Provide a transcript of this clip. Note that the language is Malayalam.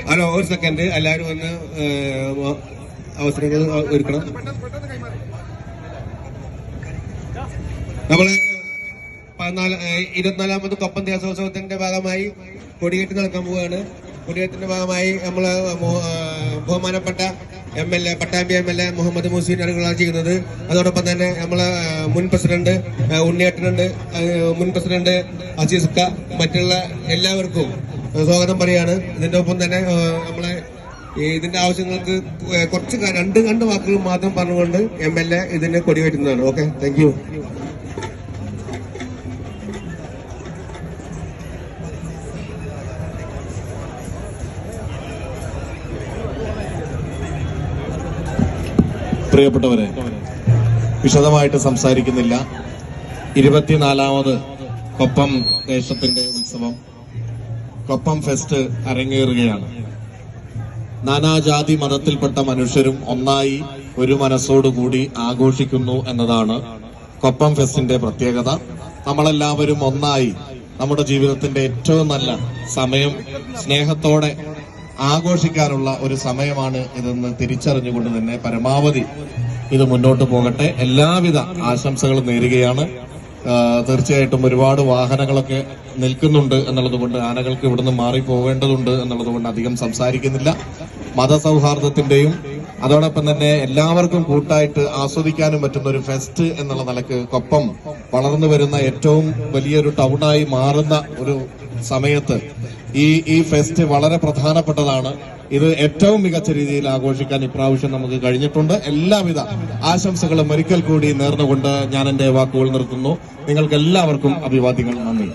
ഹലോ, ഒരു സെക്കൻഡ്, എല്ലാവരും ഒന്ന് അവസരങ്ങൾ ഒരുക്കണം. നമ്മള് 24ാമത് കൊപ്പം ദേശോത്സവത്തിന്റെ ഭാഗമായി കൊടിയേറ്റ് നടക്കാൻ പോവുകയാണ്. കൊടിയേറ്റിന്റെ ഭാഗമായി നമ്മള് ബഹുമാനപ്പെട്ട MLA പട്ടാമ്പി MLA മുഹമ്മദ് മുഹ്സിൻ അറുകളാണ് ചെയ്യുന്നത്. അതോടൊപ്പം തന്നെ നമ്മളെ മുൻ പ്രസിഡന്റ് ഉണ്ണിയേട്ടനുണ്ട്, മുൻ പ്രസിഡന്റ് അസീസ്ക്ക, മറ്റുള്ള എല്ലാവർക്കും സ്വാഗതം പറയാണ്. ഇതിന്റെ ഒപ്പം തന്നെ നമ്മളെ ഇതിന്റെ ആവശ്യങ്ങൾക്ക് കുറച്ച് രണ്ട് വാക്കുകൾ മാത്രം പറഞ്ഞുകൊണ്ട് MLA ഇതിനെ കൊടിയേറ്റുന്നതാണ്. Okay, thank you. പ്രിയപ്പെട്ടവരെ, വിശദമായിട്ട് സംസാരിക്കുന്നില്ല. 24ാമത് കൊപ്പം ദേശത്തിന്റെ ഉത്സവം കൊപ്പം ഫെസ്റ്റ് അരങ്ങേറുകയാണ്. നാനാജാതി മതത്തിൽപ്പെട്ട മനുഷ്യരും ഒന്നായി ഒരു മനസ്സോടുകൂടി ആഘോഷിക്കുന്നു എന്നതാണ് കൊപ്പം ഫെസ്റ്റിന്റെ പ്രത്യേകത. നമ്മളെല്ലാവരും ഒന്നായി നമ്മുടെ ജീവിതത്തിന്റെ ഏറ്റവും നല്ല സമയം സ്നേഹത്തോടെ ആഘോഷിക്കാനുള്ള ഒരു സമയമാണ് ഇതെന്ന് തിരിച്ചറിഞ്ഞുകൊണ്ട് തന്നെ പരമാവധി ഇത് മുന്നോട്ട് പോകട്ടെ. എല്ലാവിധ ആശംസകളും നേരുകയാണ്. തീർച്ചയായിട്ടും ഒരുപാട് വാഹനങ്ങളൊക്കെ നിൽക്കുന്നുണ്ട് എന്നുള്ളത് കൊണ്ട് ആനകൾക്ക് ഇവിടുന്ന് മാറിപ്പോവേണ്ടതുണ്ട് എന്നുള്ളത് കൊണ്ട് അധികം സംസാരിക്കുന്നില്ല. മതസൗഹാർദ്ദത്തിന്റെയും അതോടൊപ്പം തന്നെ എല്ലാവർക്കും കൂട്ടായിട്ട് ആസ്വദിക്കാനും പറ്റുന്ന ഒരു ഫെസ്റ്റ് എന്നുള്ള നിലക്ക് കൊപ്പം വളർന്നു വരുന്ന ഏറ്റവും വലിയൊരു ടൗണായി മാറുന്ന ഒരു സമയത്ത് ഈ ഫെസ്റ്റ് വളരെ പ്രധാനപ്പെട്ടതാണ്. ഇത് ഏറ്റവും മികച്ച രീതിയിൽ ആഘോഷിക്കാൻ ഇപ്രാവശ്യം നമുക്ക് കഴിഞ്ഞിട്ടുണ്ട്. എല്ലാവിധ ആശംസകളും ഒരിക്കൽ കൂടി നേർന്നുകൊണ്ട് ഞാൻ എന്റെ വാക്കുകൾ നിർത്തുന്നു. നിങ്ങൾക്ക് എല്ലാവർക്കും അഭിവാദ്യങ്ങൾ. നന്ദി.